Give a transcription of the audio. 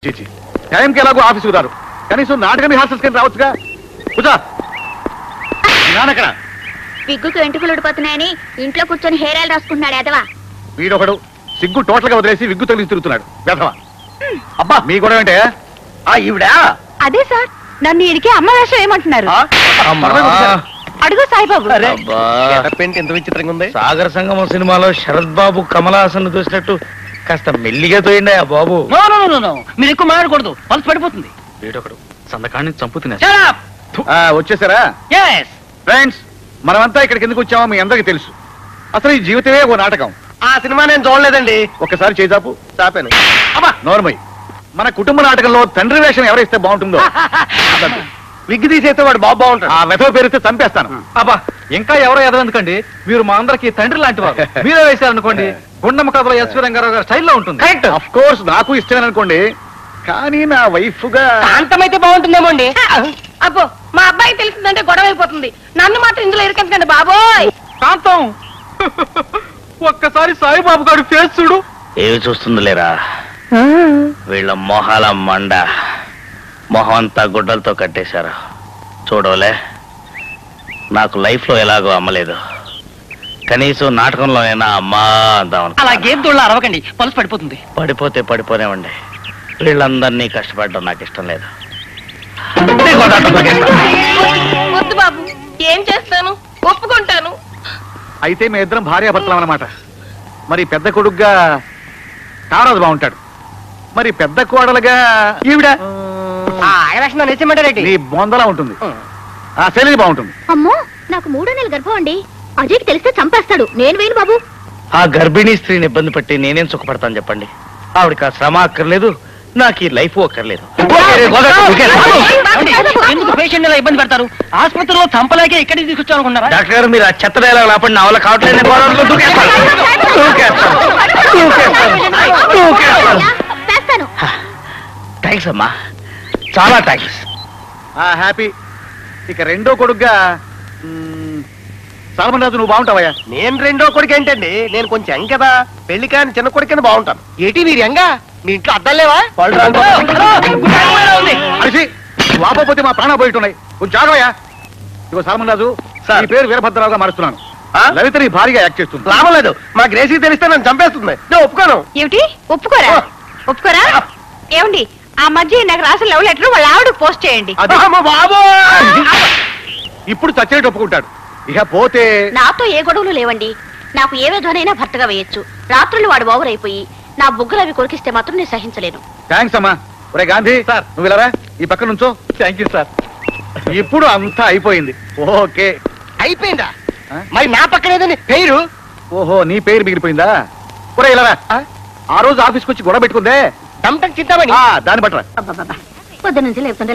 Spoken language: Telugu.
టైంకి ఎలాగో ఆఫీసుకు రారు, కనీసం నాటకం రిహార్సల్స్ రావచ్చుగా. కూర్చో. నానక్కడ విగ్గుకి వెంట్రుకలు ఊడిపోతున్నాయని ఇంట్లో కూర్చొని హెయిర్ ఆయిల్ రాసుకుంటున్నాడు ఎదవా. వీడొకడు సిగ్గు టోటల్ గా వదిలేసి విగ్గు తగిలిసి తిరుగుతున్నాడు వెధవా. అబ్బా మీ గొడవ ఏంటే? ఈవిడా అదే సార్, నన్ను ఈడికి అమ్మ వేషం ఏమంటున్నారు? అడుగు సాయిబాబు. ఎంత విచిత్రంగా ఉంది. సాగర సంగమం సినిమాలో శరత్ బాబు కమలాసన్ చూసినట్టు కాస్త మెల్లిగా తోయండి ఆ బాబు. మీరు ఎక్కువ మాట్లాడకూడదు, పల్స్ పడిపోతుంది. వీడొకడు సందకాన్ని చంపుతున్నా. వచ్చేసారా? ఫ్రెండ్స్, మనమంతా ఇక్కడికి ఎందుకు వచ్చామో మీ అందరికీ తెలుసు. అసలు ఈ జీవితమే ఓ నాటకం. ఆ సినిమా నేను చూడలేదండి. ఒక్కసారి చేజాపు. చాపాను. నోర్మయ్, మన కుటుంబ నాటకంలో తండ్రి వేషం ఎవరైతే బాగుంటుందో విగ్గు తీసేస్తే వాడు బాగుంటాడు. ఆ వెధవ పేరుతో చంపేస్తాను. అబ్బా ఇంకా ఎవరో ఎదవెందుకండి, మీరు మా అందరికి తండ్రి లాంటి వారు. మీరే వేశారనుకోండి, గుండమ్మ కథలో ఎస్వి రంగారావు గారి స్టైల్లో ఉంటుంది. ఆఫ్ కోర్స్ నాకు ఇష్టమే అనుకోండి, కానీ నా వైఫ్ గా శాంతమైతే బాగుంటుందేమో అండి. అబ్బో, మా అబ్బాయి తెలిసిందంటే గొడవ అయిపోతుంది. నన్ను మాత్రం ఇందులో ఇరికెందుకండి బాబోయ్. కాంతం ఒక్కసారి సాయిబాబు గారి ఫేస్ చూడు. ఏవి చూస్తుంది లేరా, వీళ్ళ మొహాల మండ, మొహం అంతా గుడ్డలతో కట్టేశారు. చూడలే, నాకు లైఫ్ లో ఎలాగో అమ్మలేదు, కనీసం నాటకంలోనైనా అమ్మా అందాం. అలా గేమ్ తోళ్ళ అరవకండి, పల్స్ పడిపోతుంది. పడిపోతే పడిపోనేవండి, వీళ్ళందరినీ కష్టపడడం నాకు ఇష్టం లేదు. వద్దు బాబు, ఏం చేస్తాను, ఒప్పుకుంటాను. అయితే మీ ఇద్దరం భార్యాభర్తలం అన్నమాట. మరి పెద్ద కొడుకుగా కారాజు బాగుంటాడు, మరి పెద్ద కోడలుగా ఈవిడ నిజమంటారేంటి? నీ బొందలా ఉంటుంది. ఆ శైలి బాగుంటుంది. అమ్మో, నాకు 3 నెలల గర్భం అండి. అజయ్కి తెలిస్తే చంపేస్తాడు. నేను వేయను బాబు. ఆ గర్భిణీ స్త్రీని ఇబ్బంది పెట్టి నేనేం సుఖపడతాను చెప్పండి? ఆవిడకి ఆ శ్రమ అక్కర్లేదు, నాకు ఈ లైఫ్ అక్కర్లేదు. ఎందుకు పేషెంట్ ఇలా ఇబ్బంది పెడతారు? ఆసుపత్రిలో చంపలేకే ఇక్కడికి తీసుకొచ్చారనుకున్నారా? డాక్టర్ గారు, మీరు ఆ చెత్త డైలాగ్ ఆపండి. నా వల్ల కావట్లేదు. థ్యాంక్స్ అమ్మా, చాలా థ్యాంక్స్. హ్యాపీ. ఇక రెండో కొడుకుగా సాల్మన్ రాజు నువ్వు బాగుంటావయ్యా. నేను రెండో కొడుకు ఏంటండి, నేను కొంచెం యంగ్ కదా, పెళ్లి కాని చిన్న కొడుకు కింద బాగుంటాను. ఏంటి మీరు యంగా? మీ ఇంట్లో అద్దం లేవా? అరిసి వాపోతే మా ప్రాణం పోయిట్టున్నాయి. కొంచెం జాగ్రత్తయ్యా. ఇగో సాల్మన్ రాజు, ఈ పేరు వీరభద్రరావుగా మారుస్తున్నాను. లలిత నీ భారీగా యాక్ట్ చేస్తుంది. లాభం లేదు, మా గ్రేసీ తెలిస్తే నన్ను చంపేస్తుంది. నేను ఒప్పుకోను. ఏమిటి ఒప్పుకోరా? ఒప్పుకోరా? ఏమండి, ఆ మధ్య నాకు రాసిన లవ్ లెటర్ వాళ్ళ ఆవిడకు పోస్ట్ చేయండి. ఇప్పుడు చచ్చినట్టు ఒప్పుకుంటాడు. ఇక పోతే నాతో ఏ గొడవలు లేవండి. నాకు ఏ విధంగా భర్తగా వేయొచ్చు. రాత్రులు వాడు ఓవర్ అయిపోయి నా బుగ్గలు అవి కొరికిస్తే మాత్రం నేను సహించలేను. థ్యాంక్స్ అమ్మా. ఒరే గాంధీ సార్, నువ్వు ఇలా ఈ పక్క నుంచో. Thank you sir. ఇప్పుడు అంతా అయిపోయింది. ఓకే, అయిపోయిందా? మరి నా పక్కన ఏదని పేరు? ఓహో, నీ పేరు మిగిలిపోయిందా? ఒరే ఇలా ఆ రోజు ఆఫీస్కి వచ్చి గొడవ పెట్టుకుందే టమ్ చింతామణి, దాన్ని బట్టరా. పొద్దు నుంచి లేకుండా